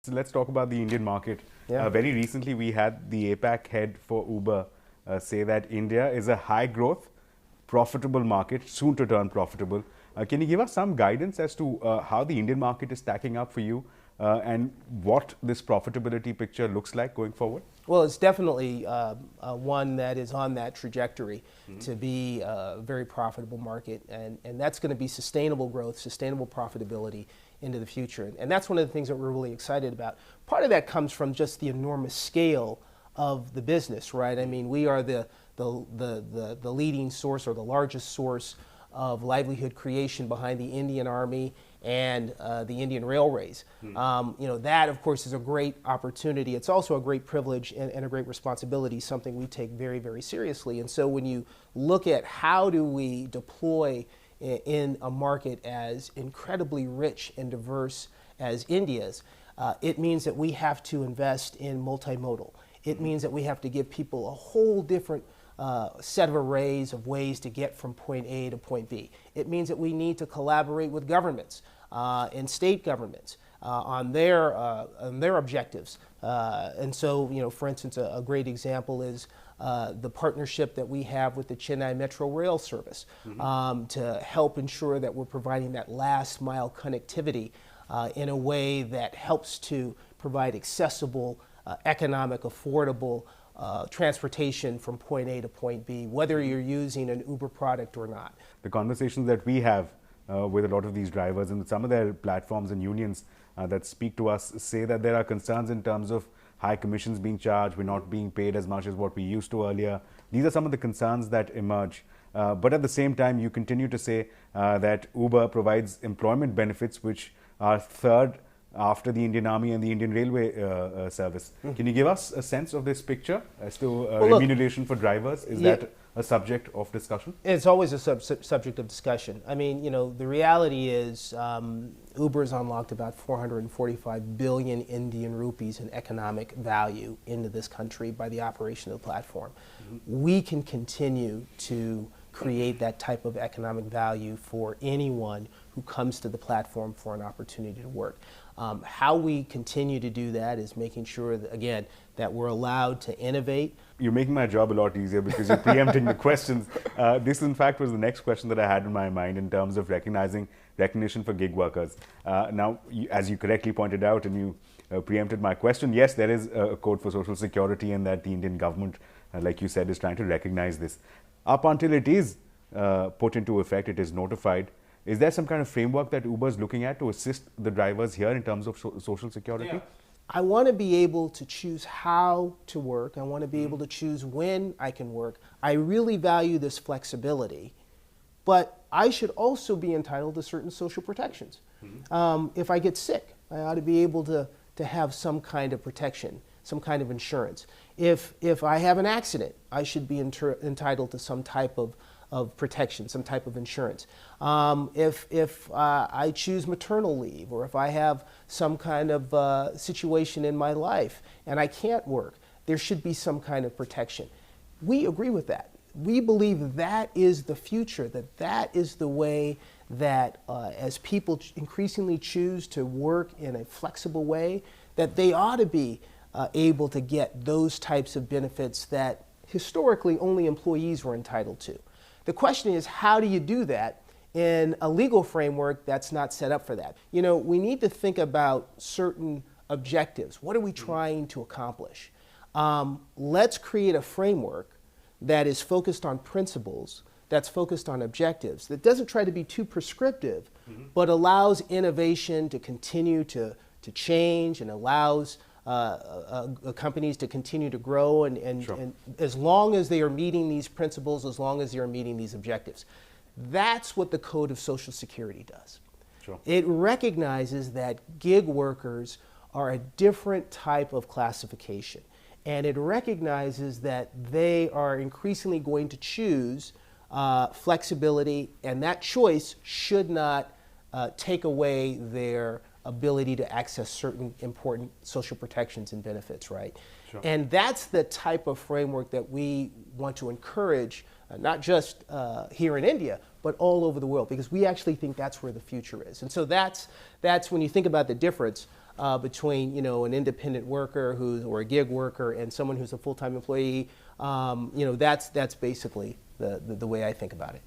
So let's talk about the Indian market. Yeah. Very recently, we had the APAC head for Uber say that India is a high growth, profitable market, soon to turn profitable. Can you give us some guidance as to how the Indian market is stacking up for you and what this profitability picture looks like going forward? Well, it's definitely one that is on that trajectory to be a very profitable market, and that's going to be sustainable growth, sustainable profitability into the future. And that's one of the things that we're really excited about. Part of that comes from just the enormous scale of the business, right? I mean, we are the leading source or the largest source of livelihood creation behind the Indian Army and the Indian Railways. That, of course, is a great opportunity. It's also a great privilege and a great responsibility, something we take very, very seriously. And so when you look at how do we deploy in a market as incredibly rich and diverse as India's, it means that we have to invest in multimodal. It means that we have to give people a whole different set of arrays of ways to get from point A to point B. It means that we need to collaborate with governments and state governments on their objectives. And so, for instance, a great example is the partnership that we have with the Chennai Metro Rail Service to help ensure that we're providing that last mile connectivity in a way that helps to provide accessible, economic, affordable transportation from point A to point B, whether you're using an Uber product or not. The conversations that we have with a lot of these drivers and some of their platforms and unions that speak to us say that there are concerns in terms of high commissions being charged, we're not being paid as much as what we used to earlier. These are some of the concerns that emerge. But at the same time, you continue to say that Uber provides employment benefits which are third after the Indian Army and the Indian Railway Service. Can you give us a sense of this picture as to remuneration for drivers? Is that a subject of discussion? It's always a subject of discussion. I mean, the reality is Uber's unlocked about 445 billion Indian rupees in economic value into this country by the operation of the platform. We can continue to create that type of economic value for anyone who comes to the platform for an opportunity to work. How we continue to do that is making sure that, again, that we're allowed to innovate. You're making my job a lot easier because you're preempting the questions. This, in fact, was the next question that I had in my mind in terms of recognition for gig workers. Now, as you correctly pointed out and you preempted my question, yes, there is a code for social security and that the Indian government, like you said, is trying to recognize this. Up until it is put into effect, it is notified. Is there some kind of framework that Uber is looking at to assist the drivers here in terms of social security? Yeah. I want to be able to choose how to work. I want to be able to choose when I can work. I really value this flexibility, but I should also be entitled to certain social protections. If I get sick, I ought to be able to have some kind of protection, some kind of insurance. If I have an accident, I should be entitled to some type of protection, some type of insurance. If I choose maternal leave, or if I have some kind of situation in my life and I can't work, there should be some kind of protection. We agree with that. We believe that is the future, that is the way that as people increasingly choose to work in a flexible way, that they ought to be able to get those types of benefits that historically only employees were entitled to. The question is, how do you do that in a legal framework that's not set up for that? We need to think about certain objectives. What are we trying to accomplish? Let's create a framework that is focused on principles, that's focused on objectives, that doesn't try to be too prescriptive, but allows innovation to continue to change and allows companies to continue to grow and as long as they are meeting these principles, as long as they are meeting these objectives. That's what the Code of Social Security does. It recognizes that gig workers are a different type of classification, and it recognizes that they are increasingly going to choose flexibility, and that choice should not take away their ability to access certain important social protections and benefits, right? And that's the type of framework that we want to encourage, not just here in India, but all over the world, because we actually think that's where the future is. And so that's when you think about the difference, between an independent worker or a gig worker and someone who's a full-time employee. That's basically the way I think about it.